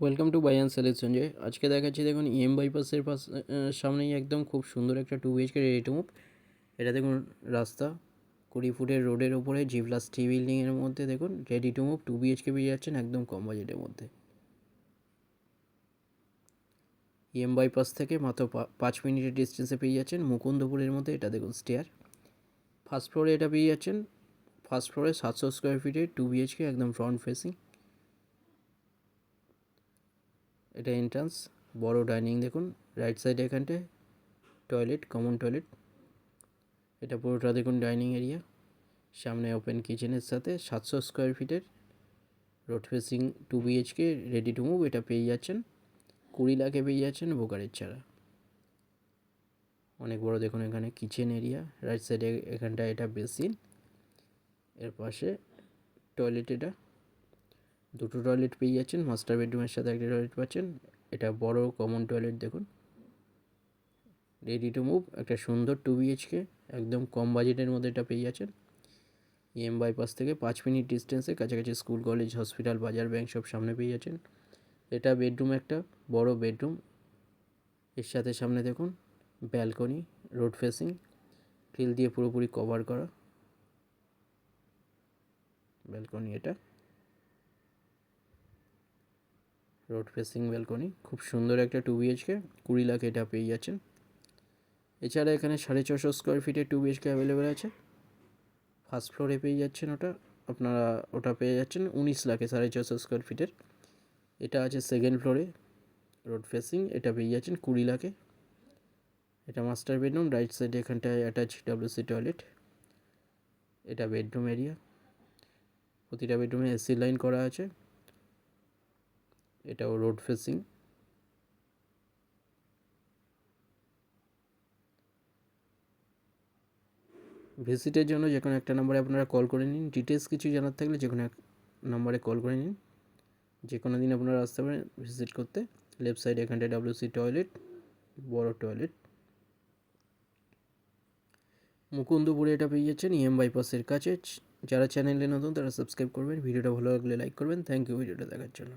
Welcome to by and সেলের সঞ্জয়। আজকে দেখাচ্ছি দেখুন বাইপাসের সামনেই একদম খুব সুন্দর একটা 2 BHK রেডি টু মুভ। এটা দেখুন রাস্তা 20 ফুটের রোডের ওপরে G+T বিল্ডিংয়ের মধ্যে দেখুন রেডি টু মুভ 2 BHK পেয়ে যাচ্ছেন একদম কম বাজেটের মধ্যে। বাইপাস থেকে মাত্র 5 মিনিটের ডিস্টেন্সে পেয়ে যাচ্ছেন মুকুন্দপুরের মধ্যে। এটা দেখুন স্টেয়ার, ফার্স্ট ফ্লোরে এটা পেয়ে যাচ্ছেন। ফার্স্ট ফ্লোরে 700 স্কোয়ার ফিটের 2 BHK একদম ফ্রন্ট ফেসিং। এটা এন্ট্রান্স, বড় ডাইনিং দেখুন রাইট সাইডে এখানটায় টয়লেট, কমন টয়লেট। এটা পুরোটা দেখুন ডাইনিং এরিয়া, সামনে ওপেন কিচেনের সাথে 700 স্কোয়ার ফিটের road facing 2 BHK ready to move. এটা পেয়ে যাচ্ছেন 20 লাখে পেয়ে যাচ্ছেন ব্রোকারেজ ছাড়া। অনেক বড় দেখুন এখানে কিচেন এরিয়া, রাইট সাইডে এখানটা এটা বেসিন, এর পাশে টয়লেট। এটা দুটো টয়লেট পেয়ে যাচ্ছেন, মাস্টার বেডরুমের সাথে একটা টয়লেট পাচ্ছেন। এটা বড় কমন টয়লেট দেখুন রেডি টু মুভ, একটা সুন্দর 2 BHK একদম কম বাজেটের মধ্যে এটা পেয়ে যাচ্ছেন। বাইপাস থেকে 5 মিনিট ডিস্টেন্সে, কাছাকাছি স্কুল, কলেজ, হসপিটাল, বাজার, ব্যাংক সব সামনে পেয়ে যাচ্ছেন। এটা বেডরুম, একটা বড় বেডরুম, এর সাথে সামনে দেখুন ব্যালকনি, রোড ফেসিং, গ্রিল দিয়ে পুরোপুরি কভার করা ব্যালকনি। এটা রোড ফেসিং ব্যালকনি, খুব সুন্দর একটা 2 BHK 20 লাখ এটা পেয়ে যাচ্ছেন। এছাড়া এখানে 650 স্কোয়ার ফিটের 2 BHK অ্যাভেলেবেল আছে। ফার্স্ট ফ্লোরে পেয়ে যাচ্ছেন ওটা, আপনারা ওটা পেয়ে যাচ্ছেন 19 লাখে 450 স্কোয়ার ফিটের। এটা আছে সেকেন্ড ফ্লোরে, রোড ফেসিং, এটা পেয়ে যাচ্ছেন 20 লাখে। এটা মাস্টার বেডরুম, রাইট সাইডে এখানটায় অ্যাটাচ WC টয়লেট। এটা বেডরুম এরিয়া, প্রতিটা বেডরুমে AC লাইন করা আছে। এটাও রোড ফেসিং। ভিজিটের জন্য যে কোনো একটা নাম্বারে আপনারা কল করে নিন। ডিটেলস কিছু জানার থাকলে যে কোনো এক নাম্বারে কল করে নিন। যে কোনো দিন আপনারা আসতে পারেন ভিজিট করতে। লেফট সাইডে এখানটায় WC টয়লেট, বড় টয়লেট। মুকুন্দপুরে এটা পেয়ে যাচ্ছেন বাইপাসের কাছে। যারা চ্যানেলে নতুন তারা সাবস্ক্রাইব করবেন, ভিডিওটা ভালো লাগলে লাইক করবেন। থ্যাংক ইউ ভিডিওটা দেখার জন্য।